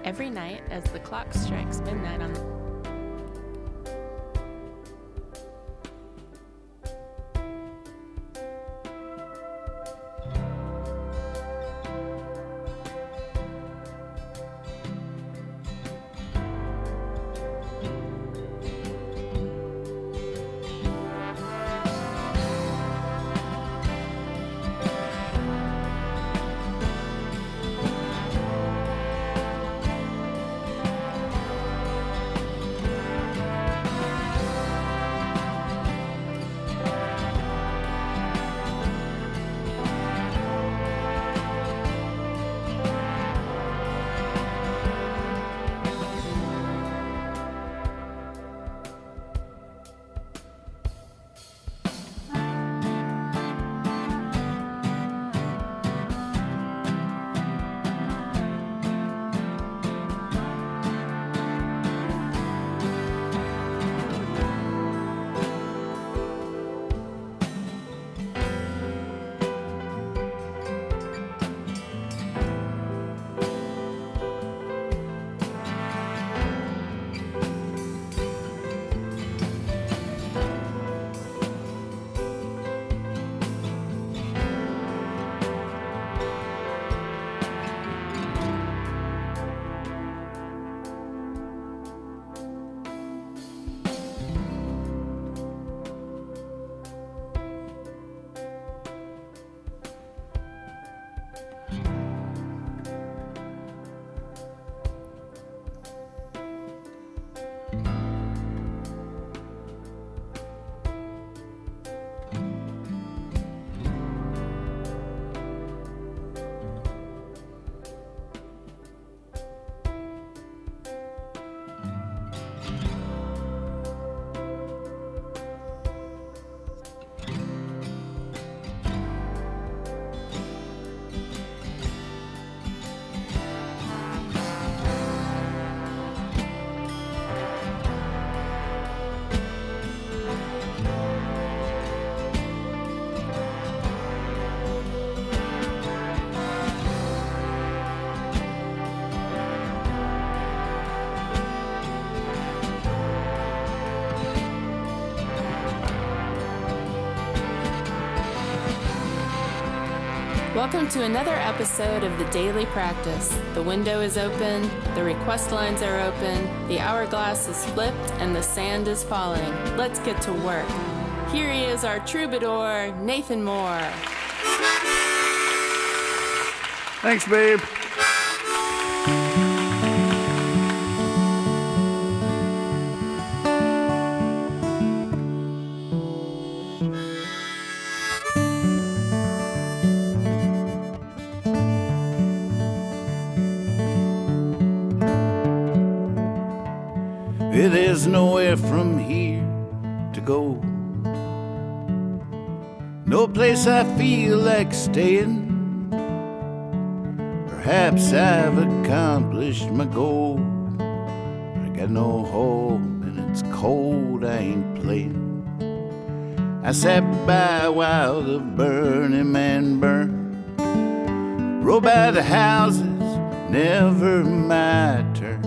every night as the clock strikes midnight on the Welcome to another episode of The Daily Practice. The window is open, the request lines are open, the hourglass is flipped, and the sand is falling. Let's get to work. Here he is, our troubadour, Nathan Moore. Thanks, babe. There's nowhere from here to go. No place I feel like staying. Perhaps I've accomplished my goal, but I got no home and it's cold, I ain't playing. I sat by while the burning man burned, rode by the houses, never my turn.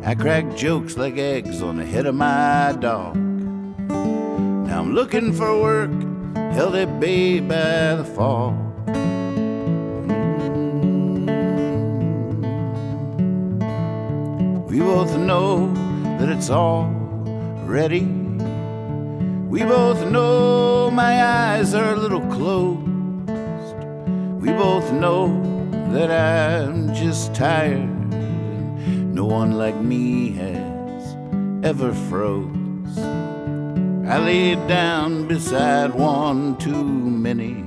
I cracked jokes like eggs on the head of my dog. Now I'm looking for work, held at bay by the fall. We both know that it's all ready. We both know my eyes are a little closed. We both know that I'm just tired. No one like me has ever froze. I laid down beside one too many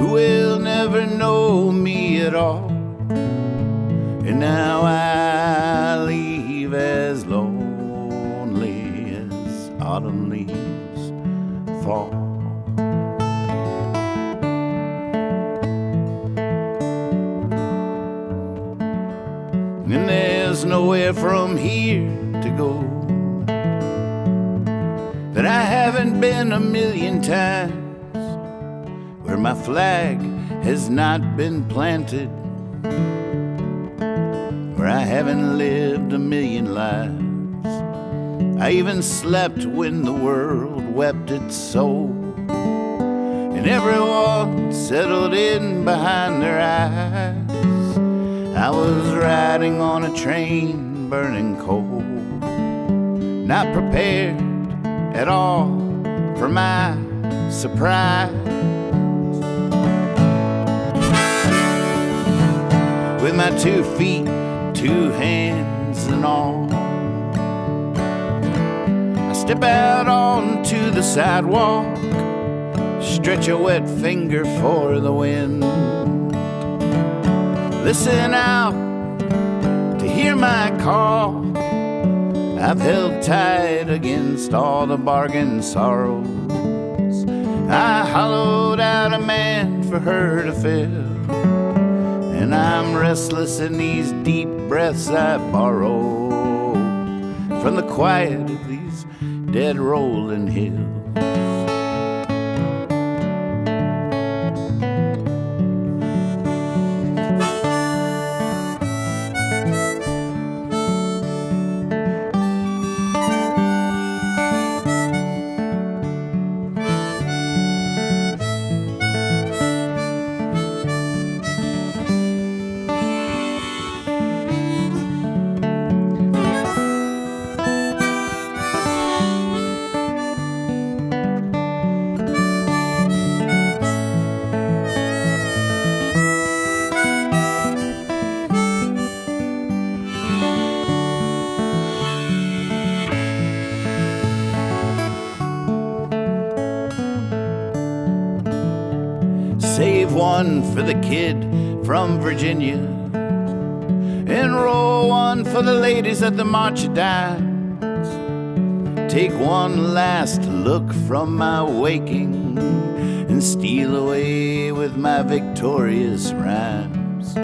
who will never know me at all. And now I leave as lonely as autumn leaves fall. And there's nowhere from here to go that I haven't been a million times, where my flag has not been planted, where I haven't lived a million lives. I even slept when the world wept its soul, and everyone settled in behind their eyes. I was riding on a train burning coal, not prepared at all for my surprise. With my 2 feet, 2 hands and all, I step out onto the sidewalk, stretch a wet finger for the wind. Listen out to hear my call. I've held tight against all the bargain sorrows. I hollowed out a man for her to fill, and I'm restless in these deep breaths I borrow from the quiet of these dead rolling hills. Save one for the kid from Virginia, and roll one for the ladies at the March of Dimes. Take one last look from my waking, and steal away with my victorious rhymes.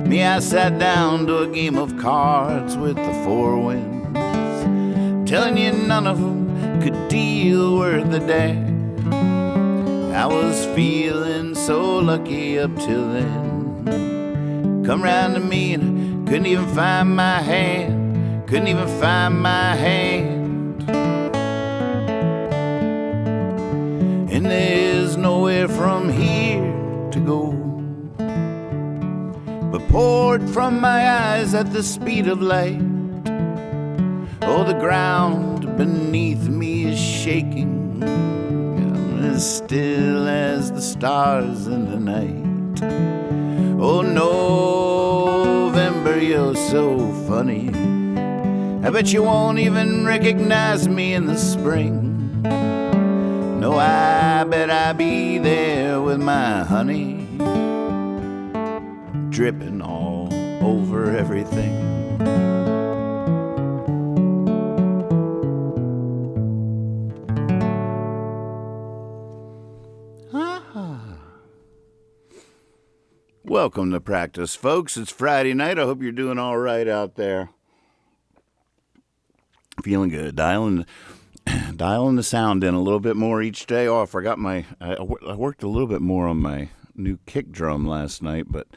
Me, I sat down to a game of cards with the 4 winds, telling you none of them could deal worth a damn. I was feeling so lucky up till then. Come round to me and couldn't even find my hand, couldn't even find my hand. And there's nowhere from here to go, but poured from my eyes at the speed of light. Oh, the ground beneath me is shaking, as still as the stars in the night. Oh, November, you're so funny. I bet you won't even recognize me in the spring. No, I bet I'll be there with my honey, dripping all over everything. Welcome to practice, folks. It's Friday night. I hope you're doing all right out there. Feeling good. Dialing the sound in a little bit more each day. Oh, I forgot I worked a little bit more on my new kick drum last night, but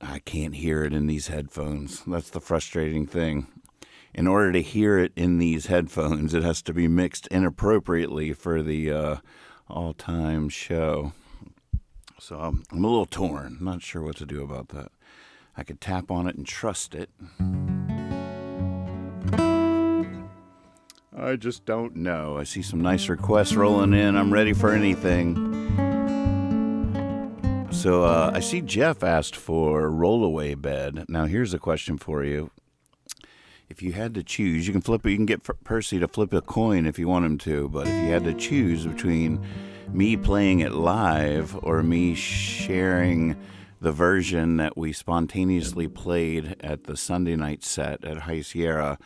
I can't hear it in these headphones. That's the frustrating thing. In order to hear it in these headphones, it has to be mixed inappropriately for the all-time show. So I'm a little torn. I'm not sure what to do about that. I could tap on it and trust it. I just don't know. I see some nice requests rolling in. I'm ready for anything. So I see Jeff asked for Rollaway bed. Now here's a question for you. If you had to choose, you can flip it. You can get Percy to flip a coin if you want him to. But if you had to choose between me playing it live or me sharing the version that we spontaneously played at the Sunday night set at High Sierra,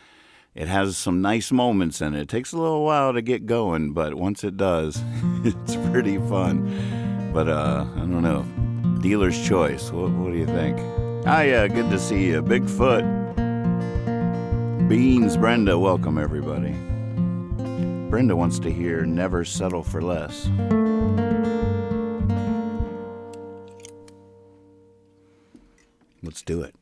it has some nice moments in it. It takes a little while to get going, but once it does, it's pretty fun. But I don't know. Dealer's choice. What do you think? Ah, yeah, good to see you. Bigfoot. Beans, Brenda, welcome everybody. Brenda wants to hear Never Settle for Less. Let's do it.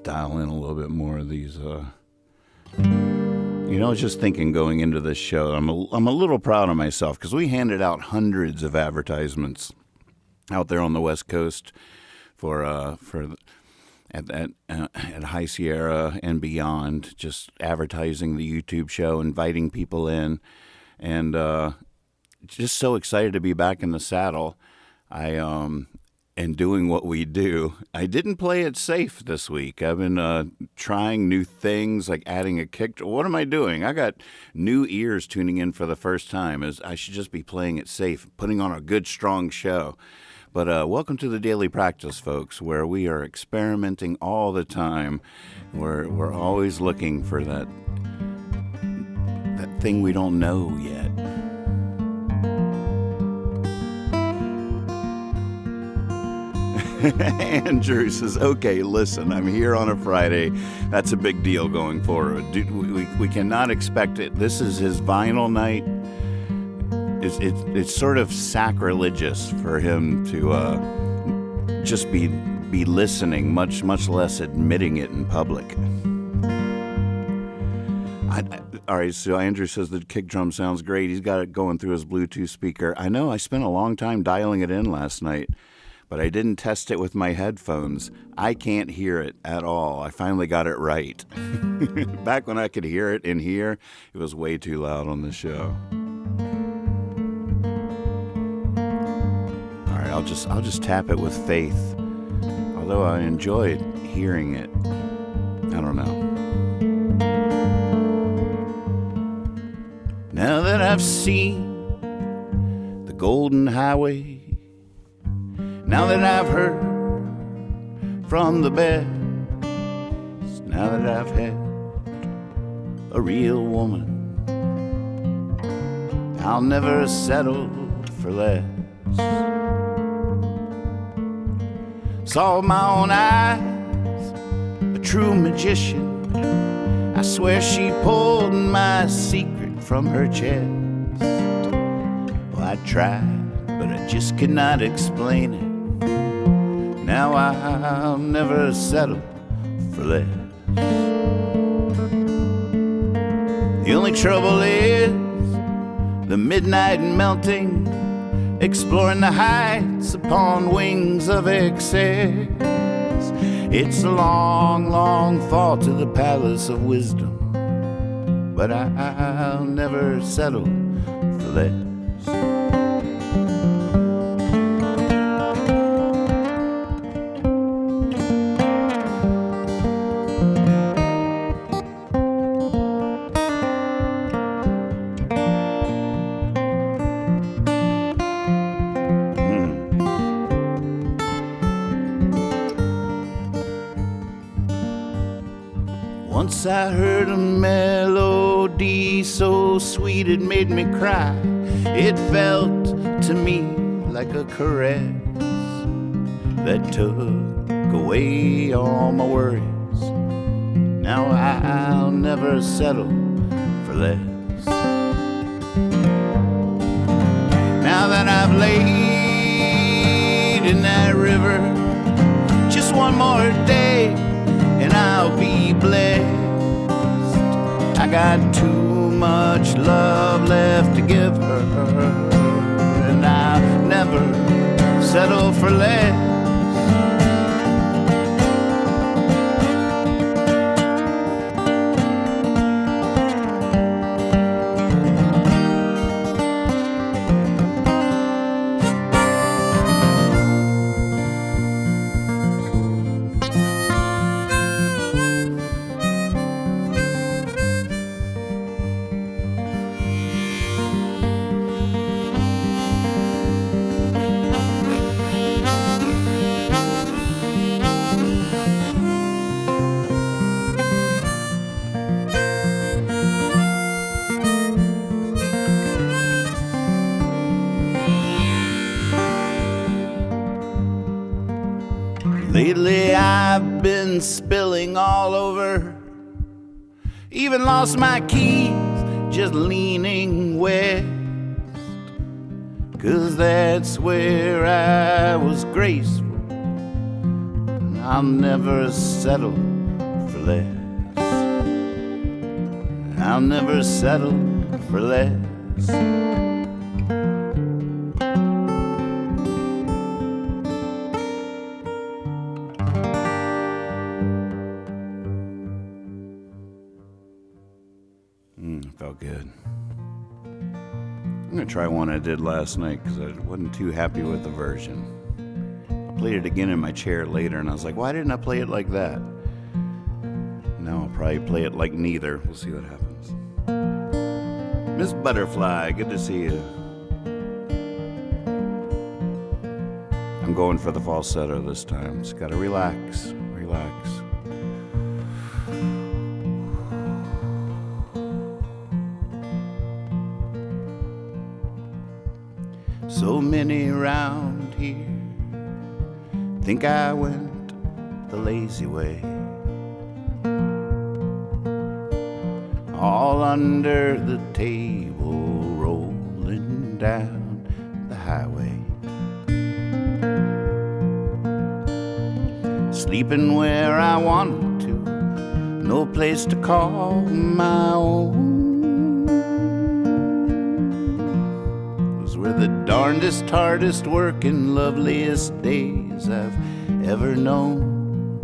dial in a little bit more of these. I was just thinking going into this show, I'm a little proud of myself because we handed out hundreds of advertisements out there on the West Coast for at High Sierra and beyond, just advertising the YouTube show, inviting people in, and just so excited to be back in the saddle. And doing what we do. I didn't play it safe this week. I've been trying new things, like adding a kick. What am I doing? I got new ears tuning in for the first time. I should just be playing it safe, putting on a good, strong show. But welcome to the Daily Practice, folks, where we are experimenting all the time. We're always looking for that thing we don't know yet. Andrew says, okay, listen, I'm here on a Friday. That's a big deal going forward. We cannot expect it. This is his vinyl night. It's sort of sacrilegious for him to just be listening, much less admitting it in public. All right, so Andrew says the kick drum sounds great. He's got it going through his Bluetooth speaker. I know I spent a long time dialing it in last night, but I didn't test it with my headphones. I can't hear it at all. I finally got it right. Back when I could hear it in here, it was way too loud on the show. All right, I'll just tap it with faith. Although I enjoyed hearing it. I don't know. Now that I've seen the Golden Highway, now that I've heard from the best, now that I've had a real woman, I'll never settle for less. Saw with my own eyes a true magician. I swear she pulled my secret from her chest. Well, I tried, but I just could not explain it. Now I'll never settle for less. The only trouble is the midnight melting, exploring the heights upon wings of excess. It's a long, long fall to the palace of wisdom, but I'll never settle for less. Once I heard a melody so sweet it made me cry. It felt to me like a caress that took away all my worries. Now I'll never settle for less. Now that I've laid in that river just one more day and I'll be blessed. I got too much love left to give her, and I'll never settle for less. Lately I've been spilling all over, even lost my keys just leaning west, 'cause that's where I was graceful, and I'll never settle for less. I'll never settle for less. Felt good. I'm going to try one I did last night because I wasn't too happy with the version. I played it again in my chair later and I was like, why didn't I play it like that? Now I'll probably play it like neither. We'll see what happens. Miss Butterfly, good to see you. I'm going for the falsetto this time. Just gotta relax. So many around here think I went the lazy way, all under the table, rolling down the highway, sleeping where I wanted to, no place to call my own. Were the darndest, hardest working, loveliest days I've ever known.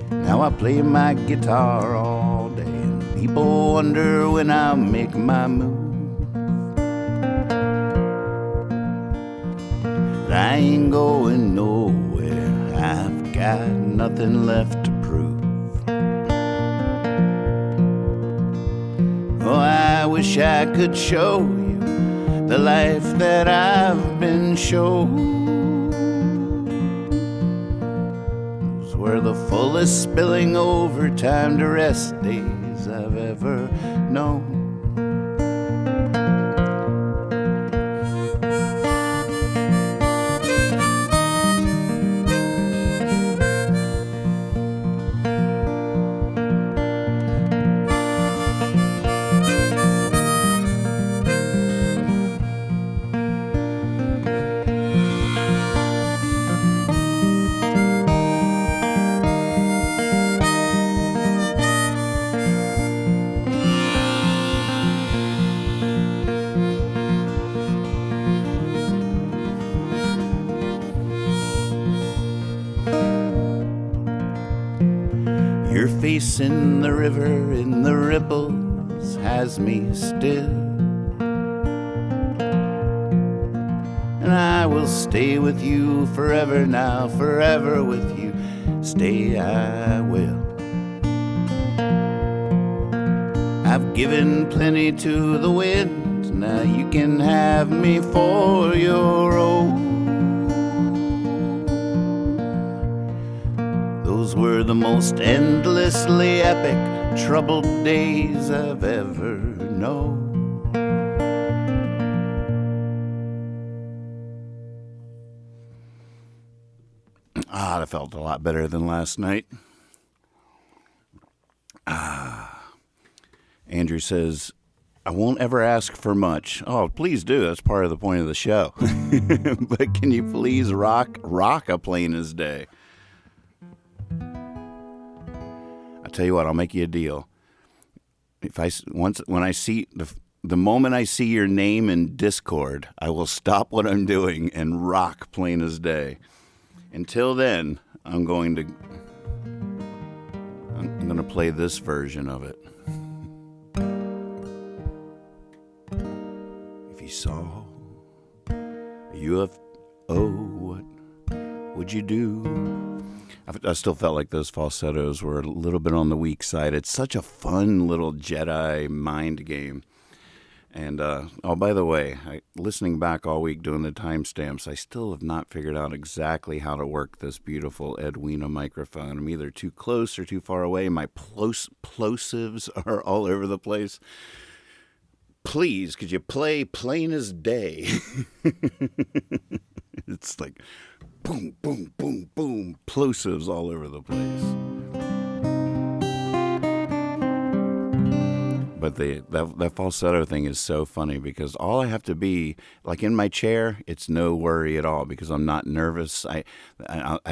Now I play my guitar all day, and people wonder when I'll make my move. But I ain't going nowhere, I've got nothing left to prove. Oh, I wish I could show you the life that I've been shown. Those were the fullest spilling over time to rest days I've ever known. Your face in the river, in the ripples, has me still. And I will stay with you forever now, forever with you, stay I will. I've given plenty to the wind, now you can have me for your own. Those were the most endlessly epic, troubled days I've ever known. That felt a lot better than last night. Andrew says, I won't ever ask for much. Oh, please do. That's part of the point of the show. But can you please rock a plain as day? I'll tell you what, I'll make you a deal. When I see the moment I see your name in Discord, I will stop what I'm doing and rock plain as day. Until then, I'm going to play this version of it. If you saw a UFO, what would you do? I still felt like those falsettos were a little bit on the weak side. It's such a fun little Jedi mind game. And, oh, by the way, listening back all week doing the timestamps, I still have not figured out exactly how to work this beautiful Edwina microphone. I'm either too close or too far away. My plosives are all over the place. Please, could you play plain as day? It's like boom, boom, boom, boom, plosives all over the place. But with that falsetto thing is so funny because all I have to be, like in my chair, it's no worry at all because I'm not nervous. I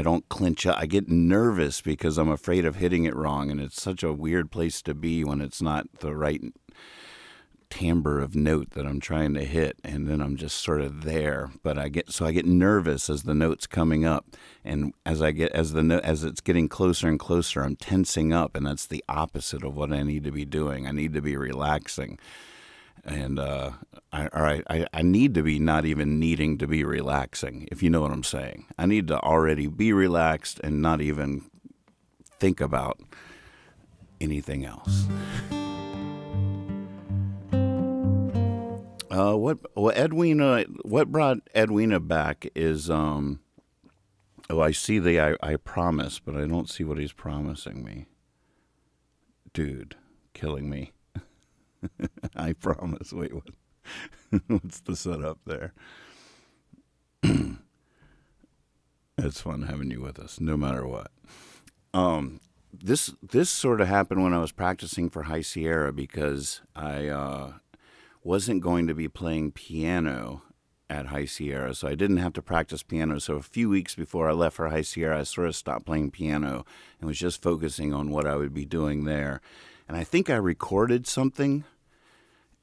don't clench up. I get nervous because I'm afraid of hitting it wrong, and it's such a weird place to be when it's not the right timbre of note that I'm trying to hit, and then I'm just sort of there. But I get nervous as the note's coming up, and as it's getting closer and closer, I'm tensing up, and that's the opposite of what I need to be doing. I need to be relaxing, and I need to be not even needing to be relaxing, if you know what I'm saying. I need to already be relaxed and not even think about anything else. What brought Edwina back is, I see the I promise, but I don't see what he's promising me. Dude, killing me. I promise. Wait, what? What's the setup there? It's fun having you with us, no matter what. This sort of happened when I was practicing for High Sierra because I wasn't going to be playing piano at High Sierra, so I didn't have to practice piano. So a few weeks before I left for High Sierra, I sort of stopped playing piano and was just focusing on what I would be doing there. And I think I recorded something,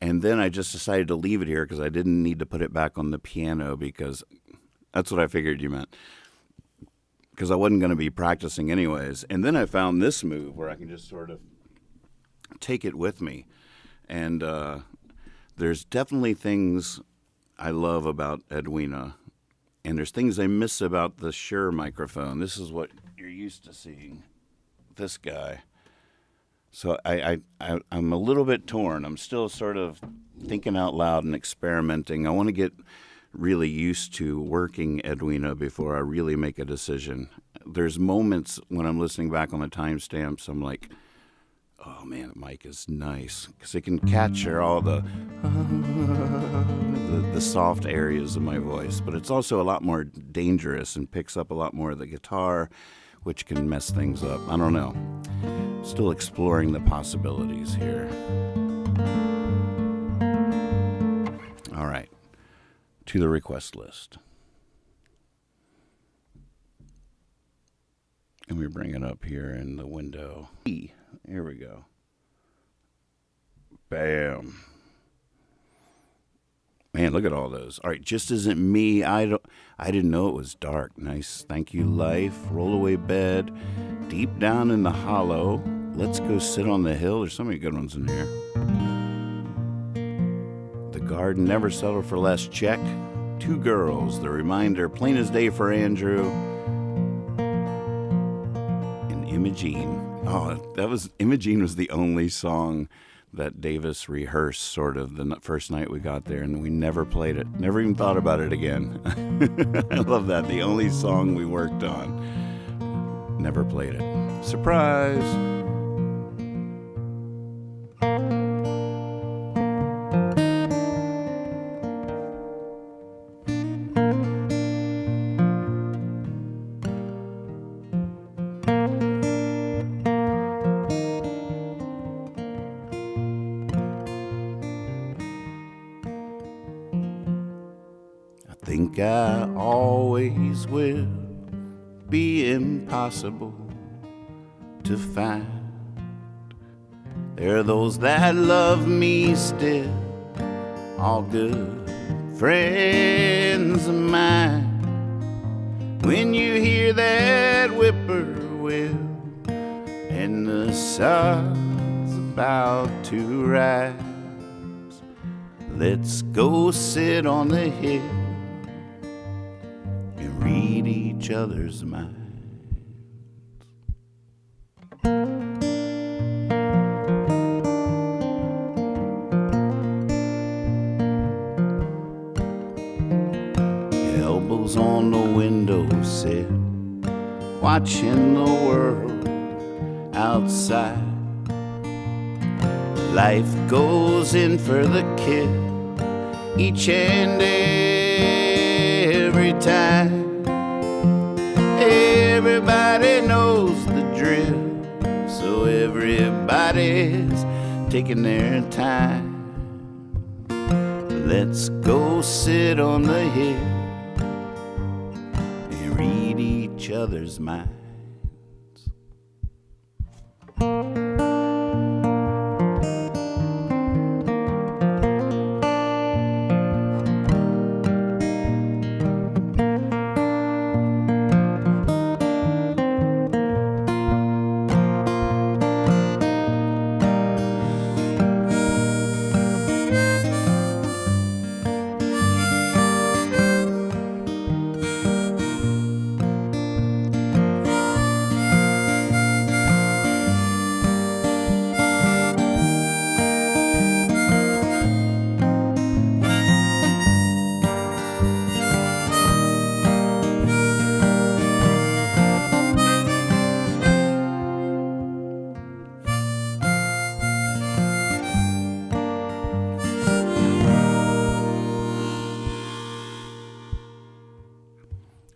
and then I just decided to leave it here because I didn't need to put it back on the piano because that's what I figured you meant, because I wasn't going to be practicing anyways. And then I found this move where I can just sort of take it with me. And there's definitely things I love about Edwina, and there's things I miss about the Shure microphone. This is what you're used to seeing, this guy. So I'm a little bit torn. I'm still sort of thinking out loud and experimenting. I want to get really used to working Edwina before I really make a decision. There's moments when I'm listening back on the timestamps, I'm like, oh man, the mic is nice because it can capture all the soft areas of my voice, but it's also a lot more dangerous and picks up a lot more of the guitar, which can mess things up. I don't know. Still exploring the possibilities here. All right, to the request list. And we bring it up here in the window. Here we go. Bam. Man, look at all those. All right, Just Isn't Me. I didn't know it was dark. Nice. Thank You, Life. Rollaway Bed. Deep Down in the Hollow. Let's Go Sit on the Hill. There's so many good ones in here. The Garden. Never Settle for Less. Check. Two Girls. The Reminder. Plain as Day for Andrew. And Imogene. Oh, Imogene was the only song that Davis rehearsed sort of the first night we got there, and we never played it. Never even thought about it again. I love that. The only song we worked on. Never played it. Surprise! Think I always will be impossible to find. There are those that love me still, all good friends of mine. When you hear that whippoorwill and the sun's about to rise, let's go sit on the hill and read each other's minds. Elbows on the windowsill, watching the world outside. Life goes in for the kill each and every time. Everybody knows the drill, so everybody's taking their time. Let's go sit on the hill and read each other's minds.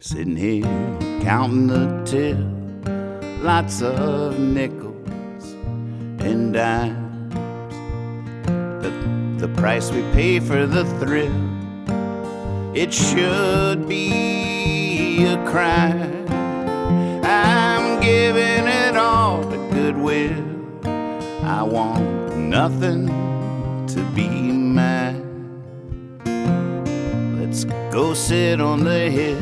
Sitting here counting the till, lots of nickels and dimes. The price we pay for the thrill, it should be a crime. I'm giving it all to goodwill. I want nothing to be mine. Let's go sit on the hill,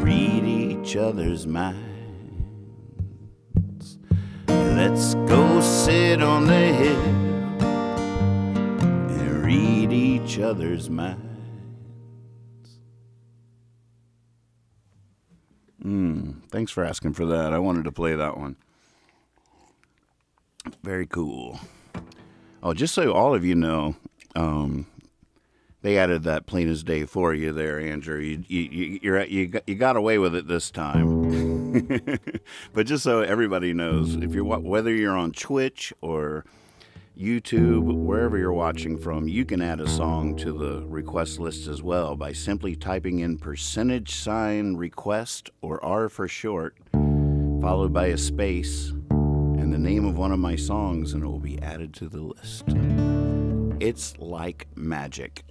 read each other's minds. Let's go sit on the hill and read each other's minds. Thanks for asking for that. I wanted to play that one. Very cool. Oh, just so all of you know, they added that plain as day for you there, Andrew. You got away with it this time. But just so everybody knows, if you're whether you're on Twitch or YouTube, wherever you're watching from, you can add a song to the request list as well by simply typing in $ request, or R for short, followed by a space and the name of one of my songs, and it will be added to the list. It's like magic.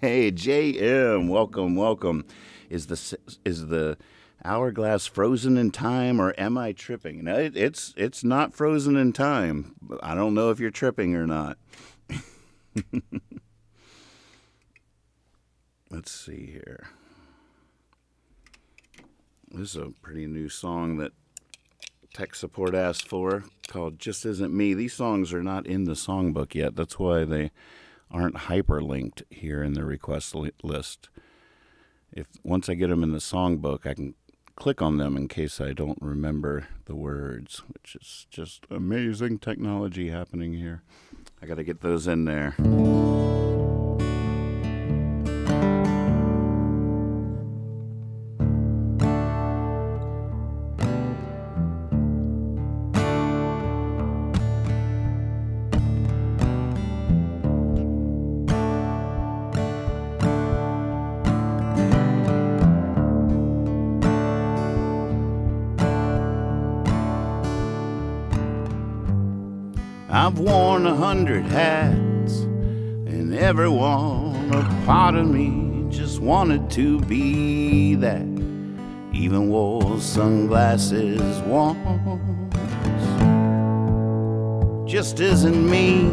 Hey, JM, welcome. Is the hourglass frozen in time, or am I tripping? No, it's not frozen in time. I don't know if you're tripping or not. Let's see here. This is a pretty new song that tech support asked for, called Just Isn't Me. These songs are not in the songbook yet. That's why they aren't hyperlinked here in the request list. Once I get them in the songbook, I can click on them in case I don't remember the words, which is just amazing technology happening here. I got to get those in there. I've worn 100 hats, and every one a part of me just wanted to be that. Even wore sunglasses once. Just isn't me.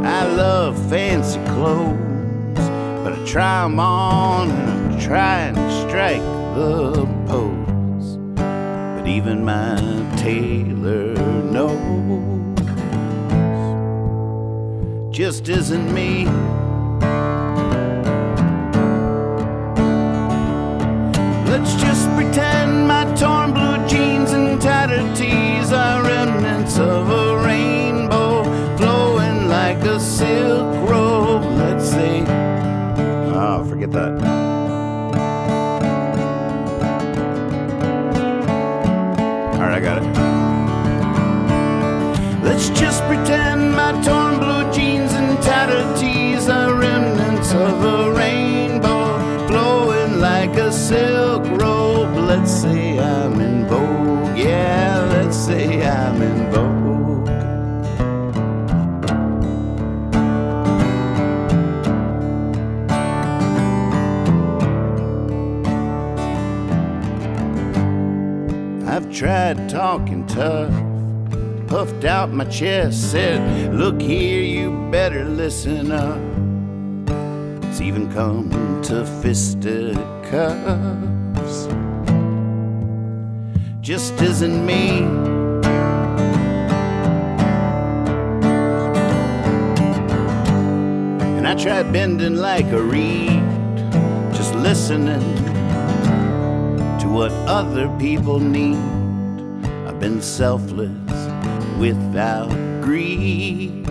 I love fancy clothes, but I try 'em on and I try and strike the pose. But even my tailor knows just isn't me. Let's just pretend my torn blue jeans and tattered tees are remnants of a rainbow flowing like a silk robe. Let's say, oh, forget that. I got it. Let's just pretend my torn blue jeans and tattered tees are remnants of a rainbow tried talking tough, puffed out my chest, said, look here, you better listen up. It's even come to fisticuffs. Just isn't me. And I tried bending like a reed, just listening to what other people need. I've been selfless without greed.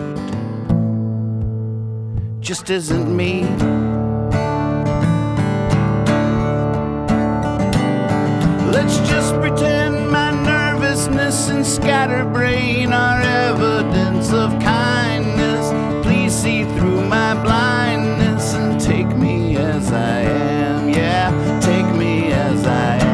Just isn't me. Let's just pretend my nervousness and scatterbrain are evidence of kindness. Please see through my blindness and take me as I am. Yeah, take me as I am.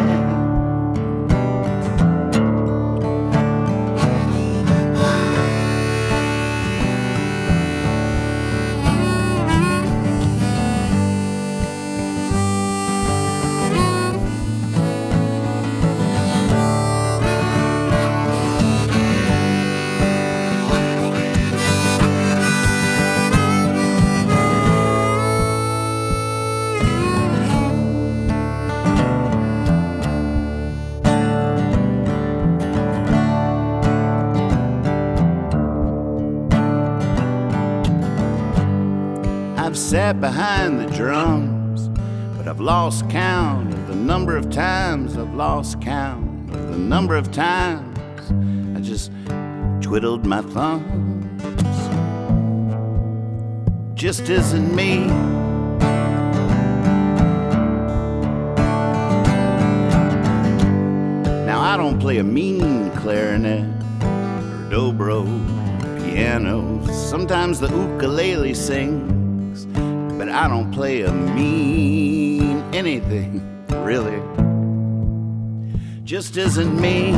I've sat behind the drums, but I've lost count of the number of times I've lost count of the number of times I just twiddled my thumbs. Just isn't me. Now I don't play a mean clarinet or dobro piano. Sometimes the ukulele sings, but I don't play a mean anything, really. Just isn't me.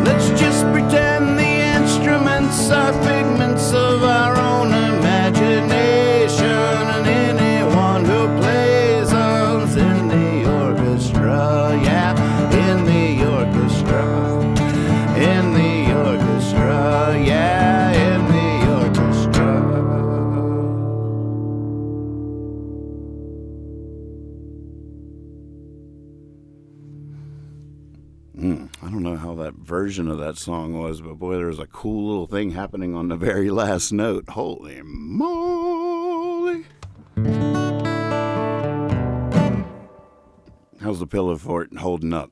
Let's just pretend the instruments are figments of our own imagination, and anyone who plays us in the orchestra, yeah, in the orchestra, in the orchestra, yeah. I don't know how that version of that song was, but boy, there was a cool little thing happening on the very last note. Holy moly. How's the pillow fort holding up?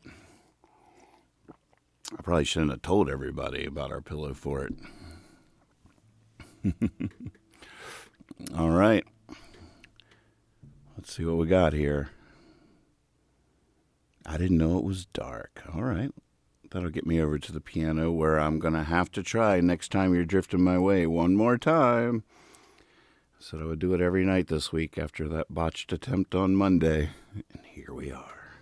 I probably shouldn't have told everybody about our pillow fort. All right. Let's see what we got here. I didn't know it was dark. All right. That'll get me over to the piano, where I'm going to have to try next time you're drifting my way one more time. Said I would do it every night this week after that botched attempt on Monday. And here we are.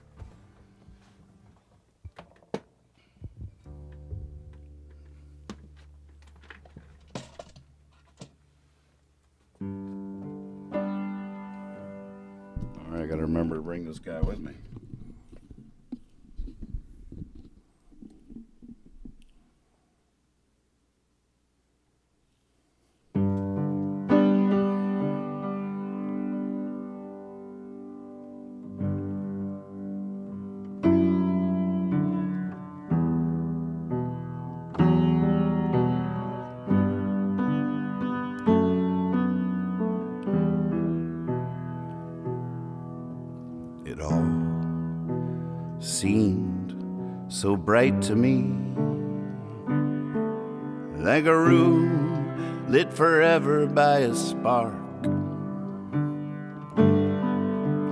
All right, I got to remember to bring this guy with me. It all seemed so bright to me, like a room lit forever by a spark.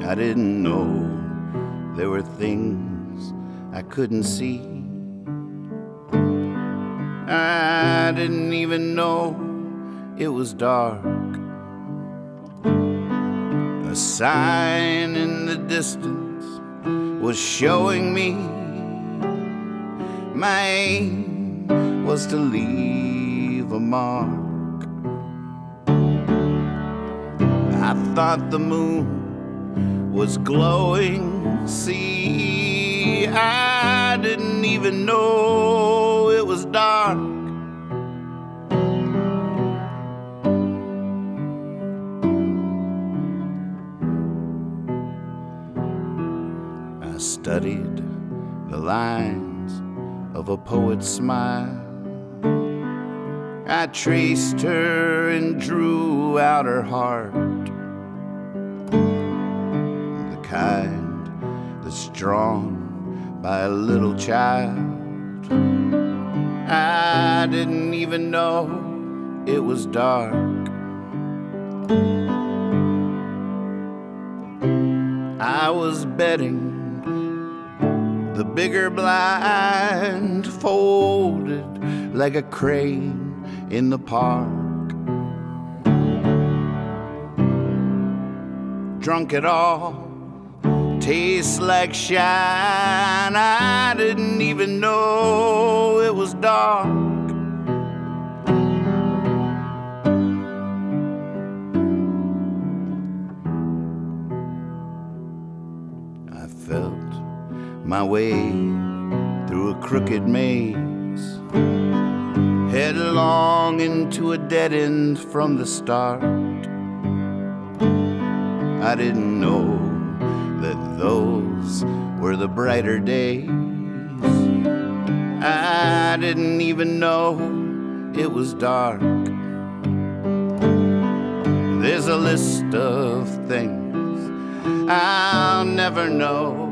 I didn't know there were things I couldn't see. I didn't even know it was dark. A sign in the distance was showing me my aim was to leave a mark. I thought the moon was glowing. See, I didn't even know it was dark. I studied the lines of a poet's smile. I traced her and drew out her heart, the kind that's drawn by a little child. I didn't even know it was dark. I was betting the bigger blind, folded like a crane in the park. Drunk it all, tastes like shine. I didn't even know it was dark. I felt my way through a crooked maze, headlong into a dead end from the start. I didn't know that those were the brighter days. I didn't even know it was dark. There's a list of things I'll never know,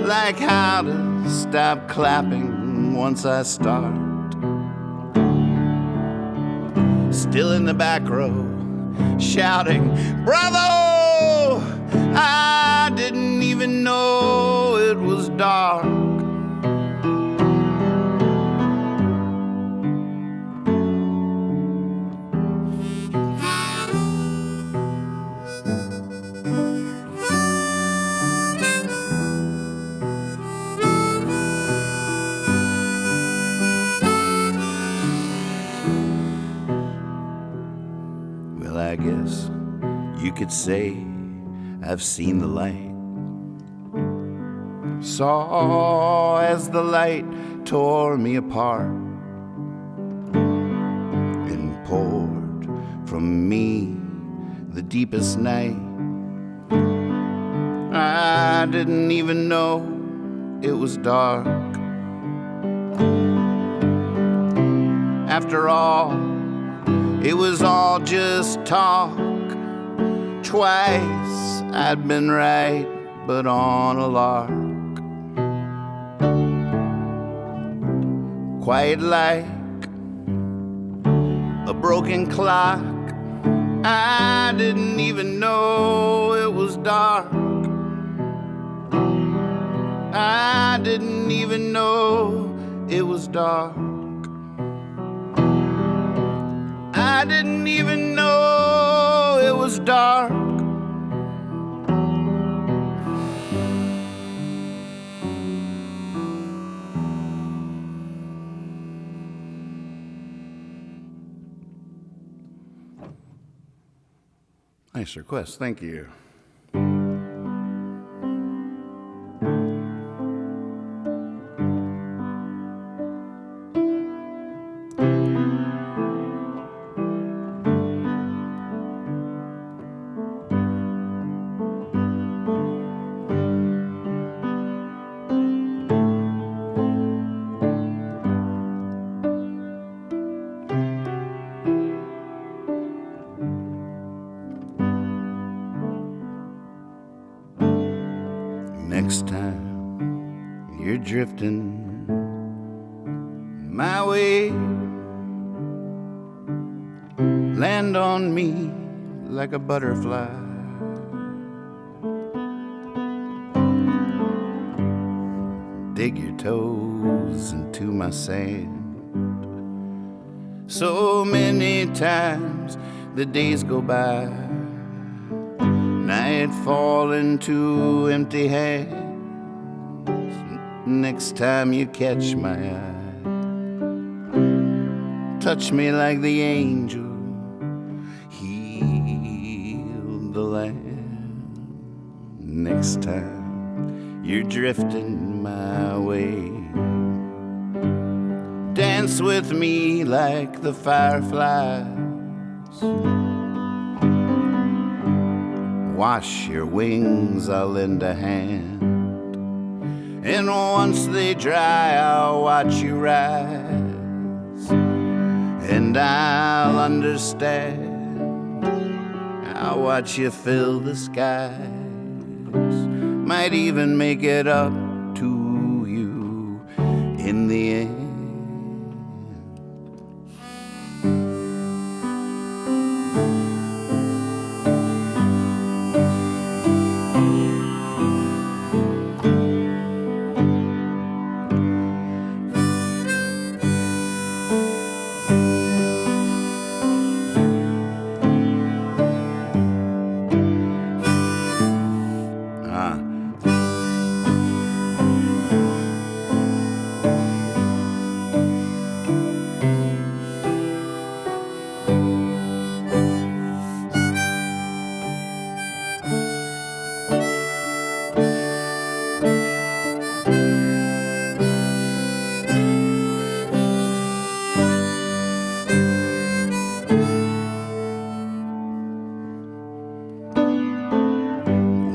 like how to stop clapping once I start. Still in the back row, shouting, "Bravo!" I didn't even know it was dark. I guess you could say I've seen the light. Saw as the light tore me apart and poured from me the deepest night. I didn't even know it was dark. After all, it was all just talk. Twice I'd been right, but on a lark. Quiet like a broken clock. I didn't even know it was dark. I didn't even know it was dark. I didn't even know it was dark. Nice request, thank you. Next time you're drifting my way, land on me like a butterfly. Dig your toes into my sand. So many times the days go by, night fall into empty hands. Next time you catch my eye, touch me like the angel healed the land. next time you're drifting my way. Dance with me like the fireflies. Wash your wings, I'll lend a hand. And once they dry, I'll watch you rise. And I'll understand. I'll watch you fill the skies. Might even make it up to you in the end.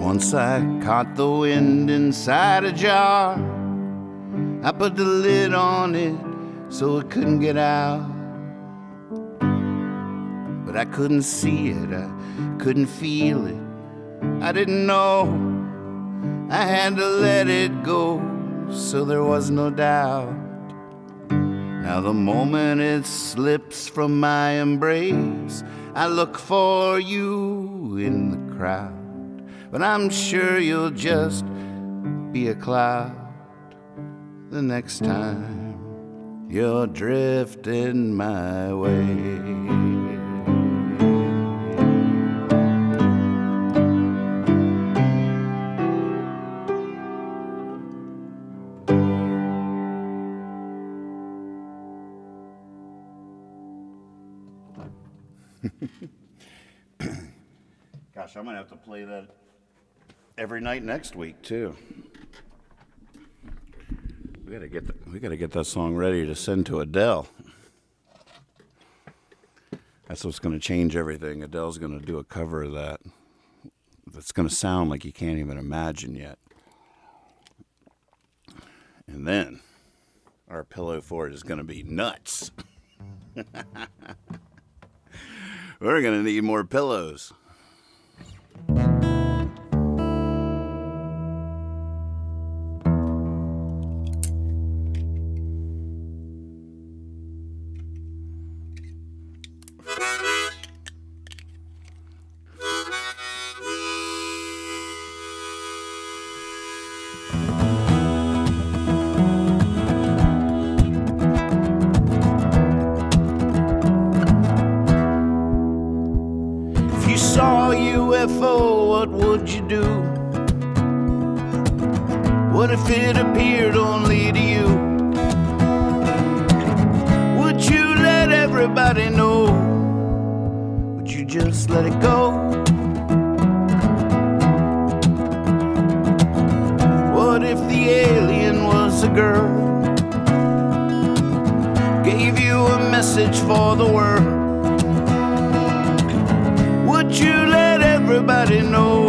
Once I caught the wind inside a jar. I put the lid on it so it couldn't get out. But I couldn't see it, I couldn't feel it. I didn't know. I had to let it go, so there was no doubt. Now the moment it slips from my embrace, I look for you in the crowd. But I'm sure you'll just be a cloud the next time you're drifting my way. Gosh, I'm gonna have to play that every night next week too. We gotta get that song ready to send to Adele. That's what's gonna change everything. Adele's gonna do a cover of that. That's gonna sound like you can't even imagine yet. And then our pillow for it is gonna be nuts. We're gonna need more pillows. UFO, what would you do? What if it appeared only to you? Would you let everybody know? Would you just let it go? What if the alien was a girl? Gave you a message for the world? Would you let everybody know?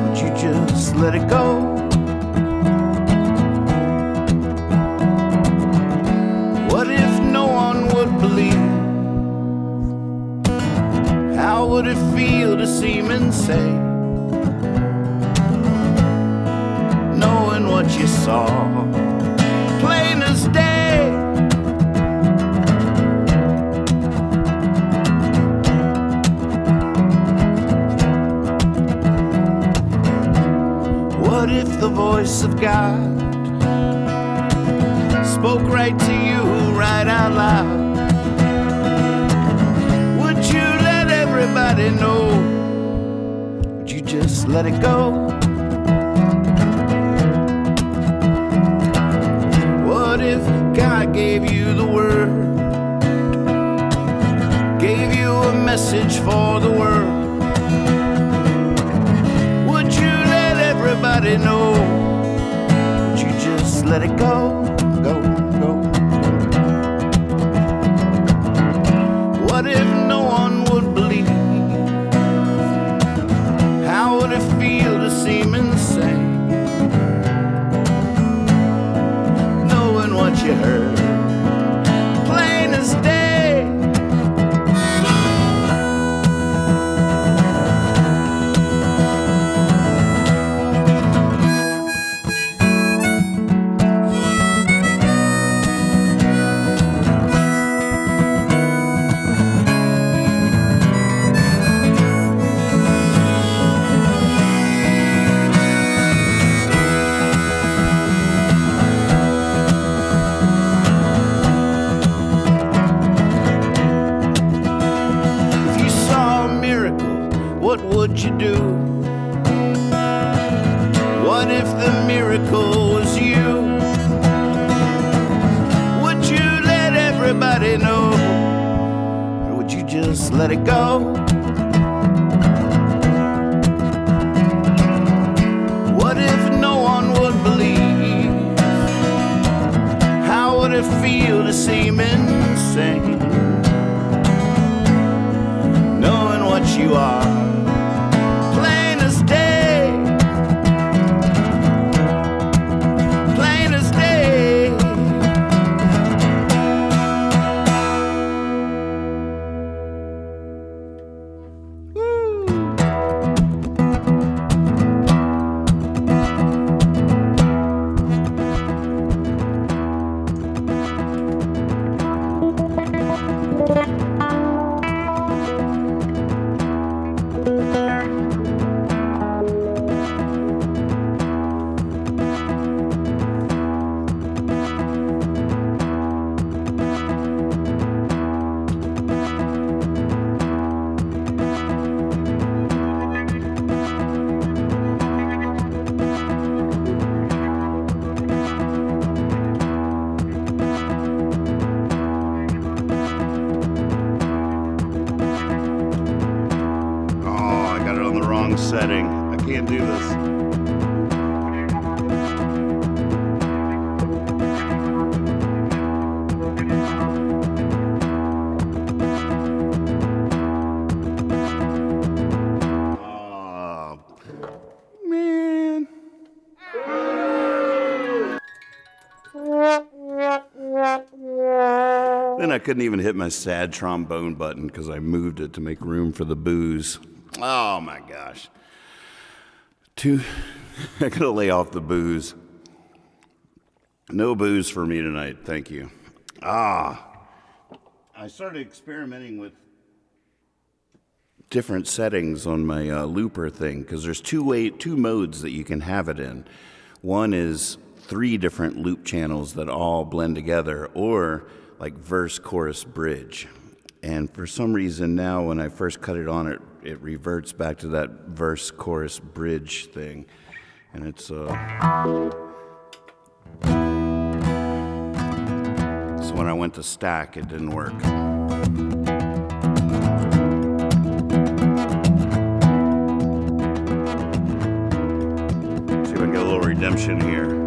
Would you just let it go? What if no one would believe? How would it feel to seem insane? Knowing what you saw, plain as day. What if the voice of God spoke right to you, right out loud? Would you let everybody know? Would you just let it go? What if God gave you the word? Gave you a message for the world? Would you let everybody know. Would you just let it go, go, go? What if no one would believe? How would it feel to seem insane, knowing what you heard, plain as day? What would you do? What if the miracle was you? Would you let everybody know? Or would you just let it go? What if no one would believe? How would it feel to seem insane, knowing what you are, plain as day, plain as day? Woo. Setting. I can't do this. Oh, man. Then I couldn't even hit my sad trombone button because I moved it to make room for the booze. Oh my gosh. I gotta lay off the booze. No booze for me tonight, thank you. I started experimenting with different settings on my looper thing, because there's two modes that you can have it in. One is 3 different loop channels that all blend together, or like verse, chorus, bridge. And for some reason now, when I first cut it on, it reverts back to that verse, chorus, bridge thing. And it's so when I went to stack, it didn't work. See if I can get a little redemption here.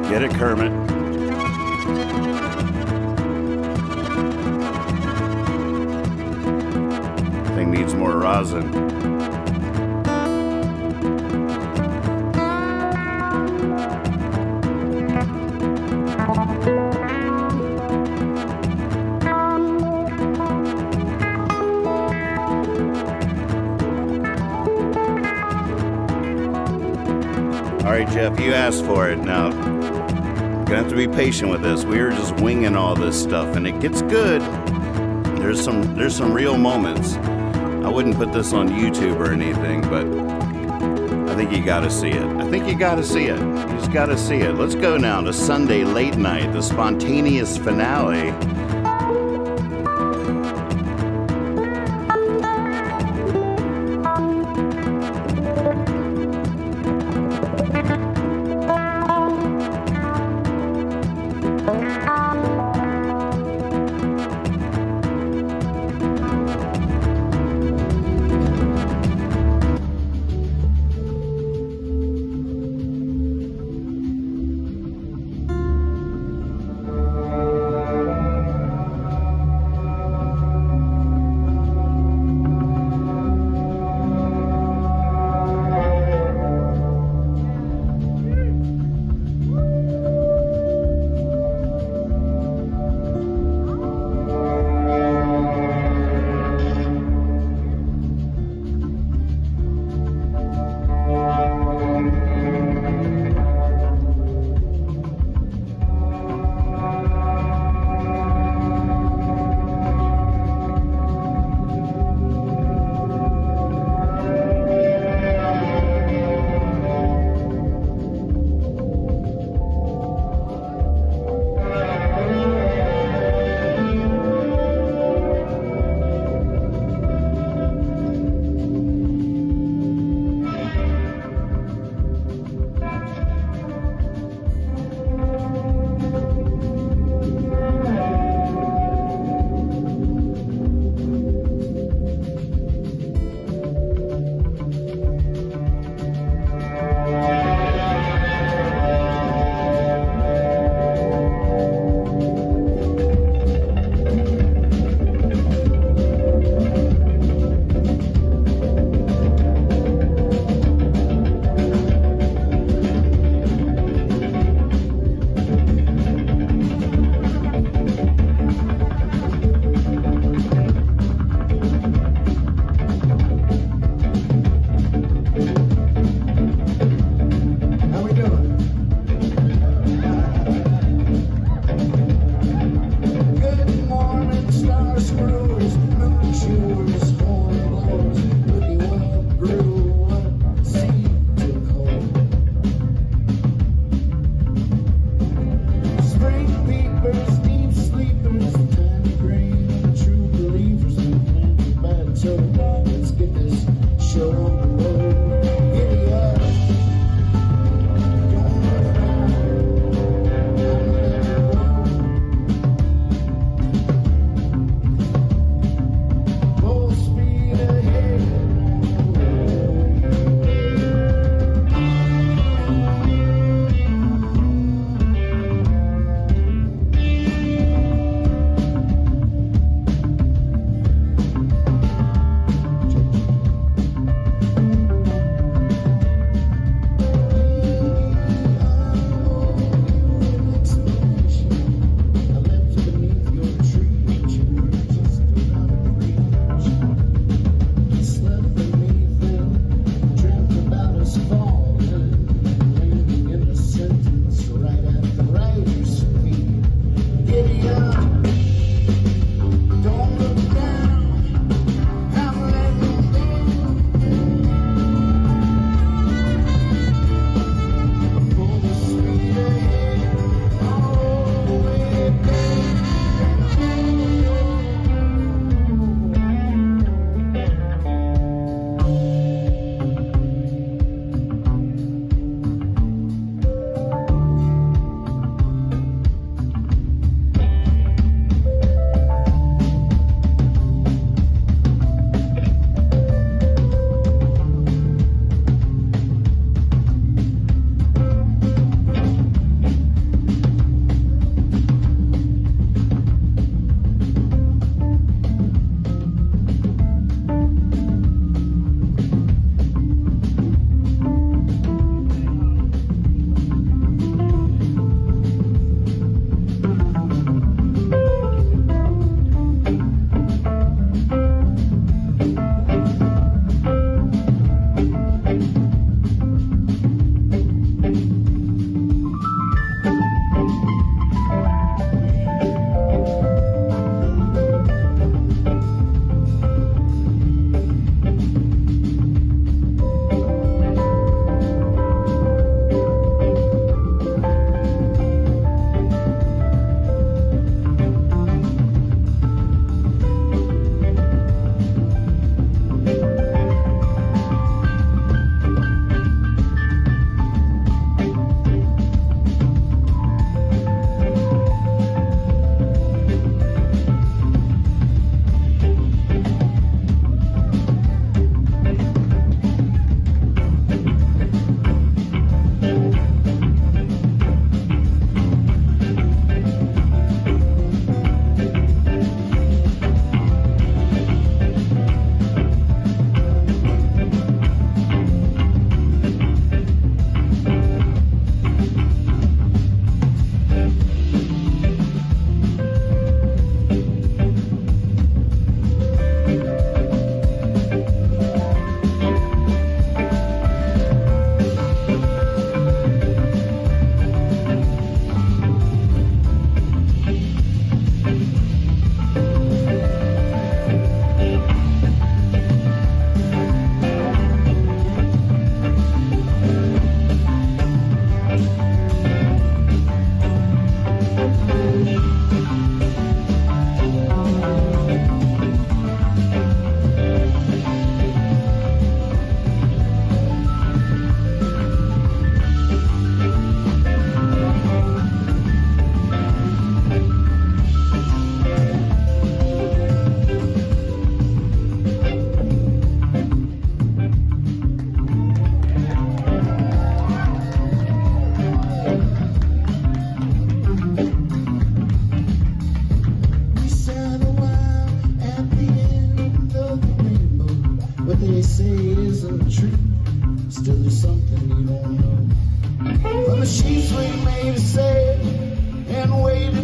Get it, Kermit. Thing needs more rosin. All right, Jeff, you asked for it. Now, gonna have to be patient with this. We are just winging all this stuff, and it gets good. There's some real moments. I wouldn't put this on YouTube or anything, but I think you gotta see it. I think you gotta see it. You just gotta see it. Let's go now to Sunday late night, the spontaneous finale.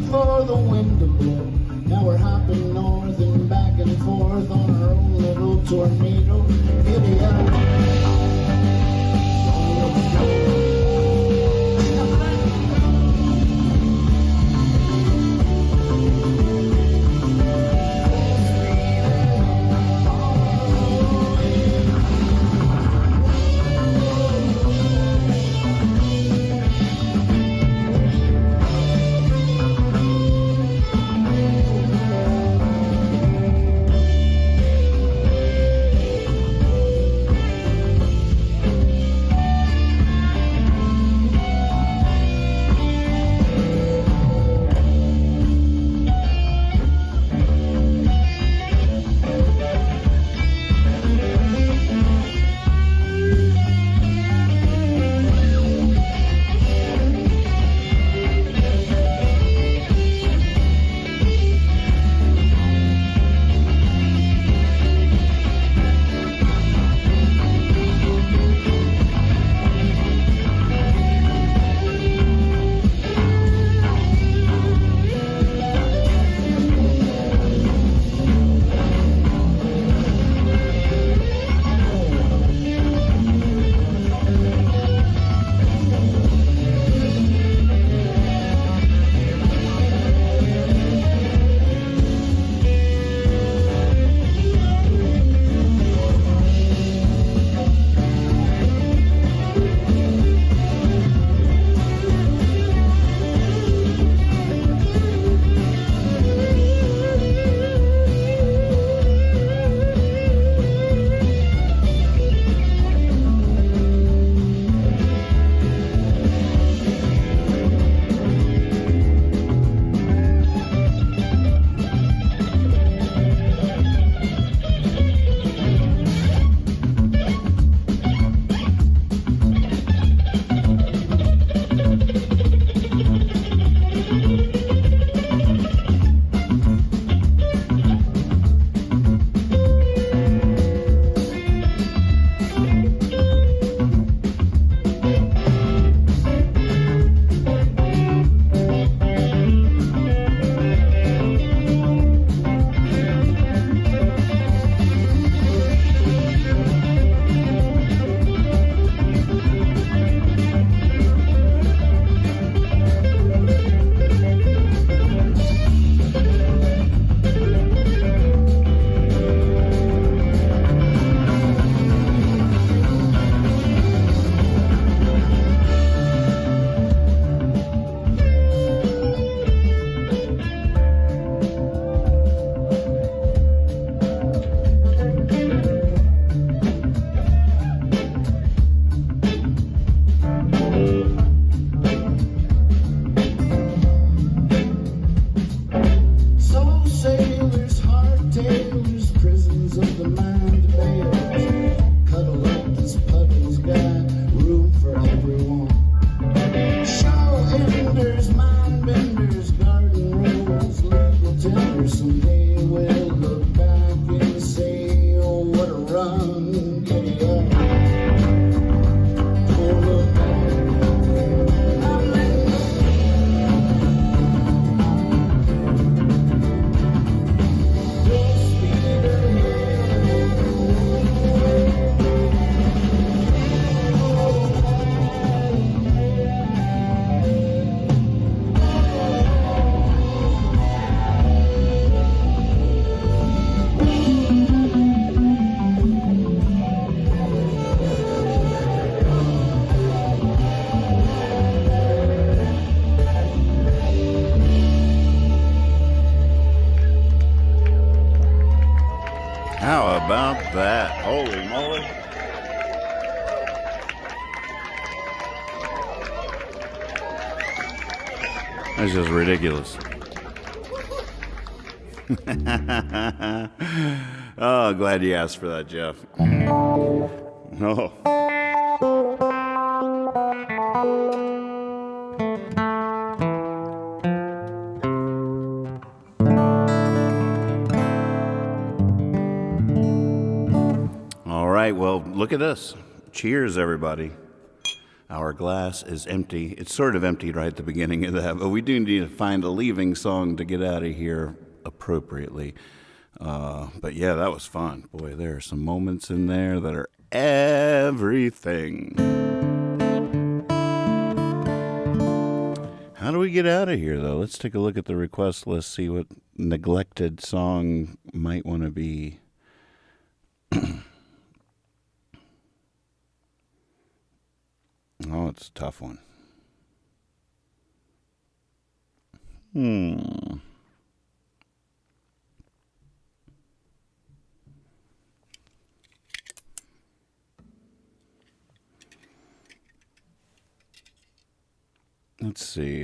for the wind to blow. Now we're hopping north and back and forth on our own little tornado. Giddy up. So let's go. How about that? Holy moly. That's just ridiculous. Oh, glad you asked for that, Jeff. Oh. All right, well, look at this. Cheers, everybody. Our glass is empty. It's sort of empty right at the beginning of that, but we do need to find a leaving song to get out of here appropriately. But yeah, that was fun. Boy, there are some moments in there that are everything. How do we get out of here, though? Let's take a look at the request list, see what neglected song might want to be. Oh, it's a tough one. Let's see.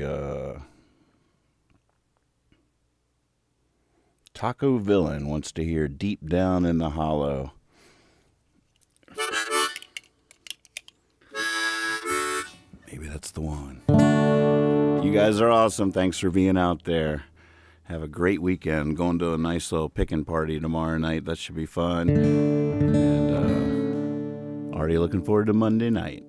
Taco Villain wants to hear Deep Down in the Hollow. Maybe that's the one. You guys are awesome. Thanks for being out there. Have a great weekend. Going to a nice little picking party tomorrow night. That should be fun. And already looking forward to Monday night.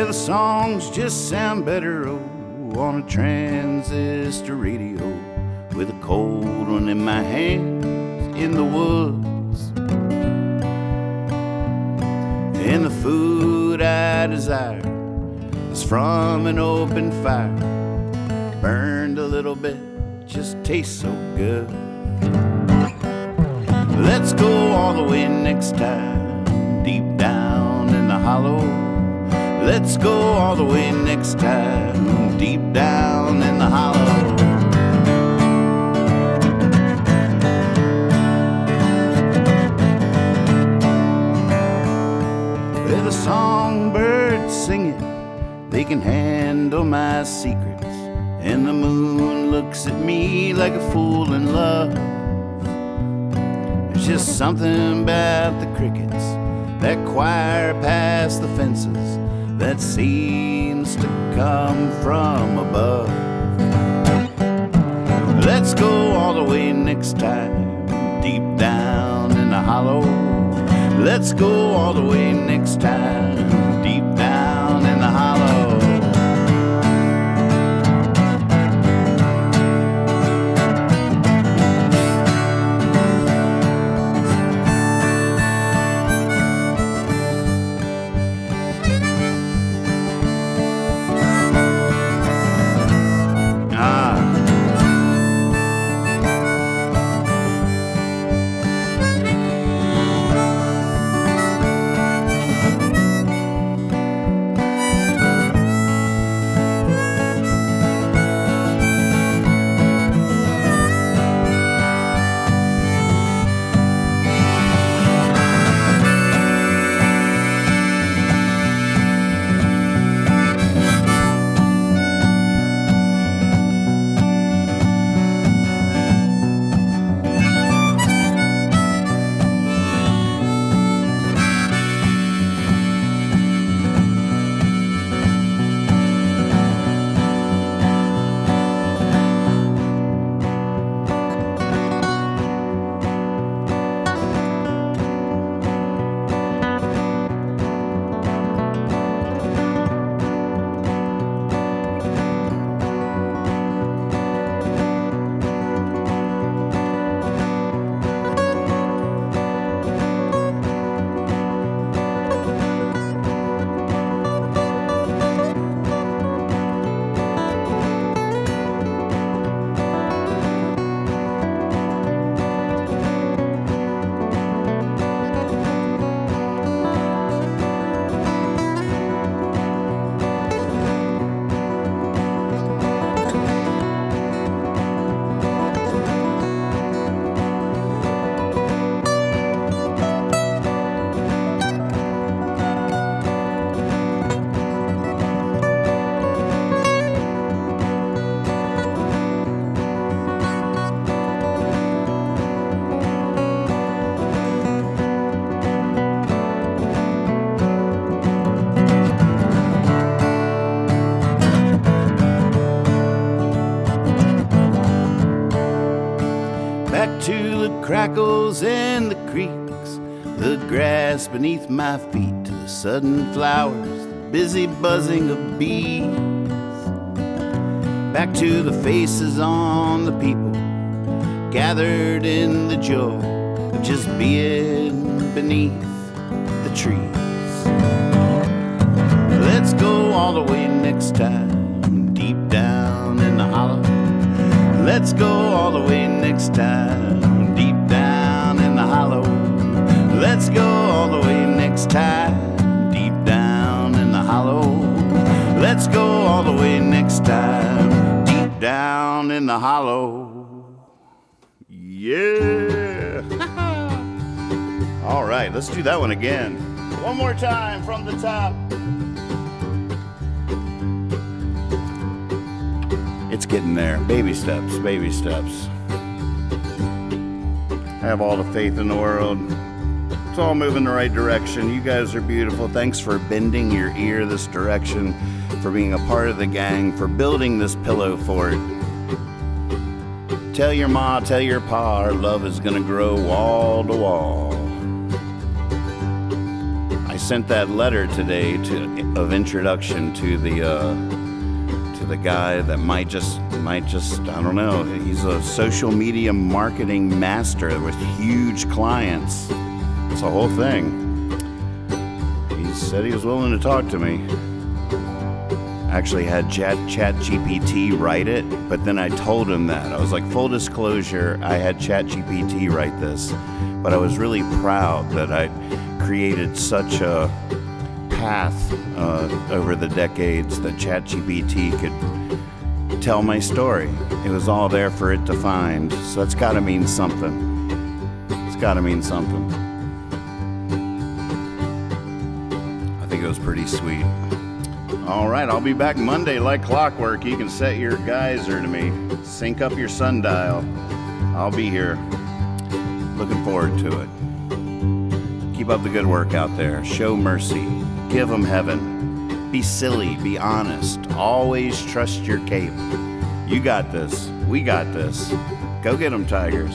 The songs just sound better on a transistor radio with a cold one in my hands in the woods. And the food I desire is from an open fire, burned a little bit, just tastes so good. Let's go all the way next time, deep down in the hollow. Let's go all the way next time, deep down in the hollow. Where the songbirds singing, they can handle my secrets, and the moon looks at me like a fool in love. There's just something about the crickets, that choir past the fences, that seems to come from above. Let's go all the way next time, deep down in the hollow. Let's go all the way next time, deep down in the hollow. crackles in the creeks, the grass beneath my feet, to the sudden flowers, the busy buzzing of bees. Back to the faces on the people, gathered in the joy of just being beneath the trees. Let's go all the way next time, deep down in the hollow. Let's go all the way next time, deep down in the hollow. Let's go all the way next time, deep down in the hollow. Let's go all the way next time, deep down in the hollow. Yeah! All right, let's do that one again. One more time from the top. It's getting there. Baby steps, baby steps. I have all the faith in the world. It's all moving in the right direction. You guys are beautiful. Thanks for bending your ear this direction, for being a part of the gang, for building this pillow fort. Tell your ma, tell your pa, our love is gonna grow wall to wall. I sent that letter today of introduction to the guy that might just, I don't know, he's a social media marketing master with huge clients. It's a whole thing. He said he was willing to talk to me. Actually had Chat GPT write it, but then I told him that. I was like, full disclosure, I had Chat GPT write this, but I was really proud that I created such a path over the decades that ChatGPT could tell my story. It was all there for it to find, so it's got to mean something. It's got to mean something. I think it was pretty sweet. All right, I'll be back Monday like clockwork. You can set your geyser to me. Sync up your sundial. I'll be here. Looking forward to it. Keep up the good work out there. Show mercy. Give them heaven. Be silly. Be honest. Always trust your cape. You got this. We got this. Go get them, Tigers.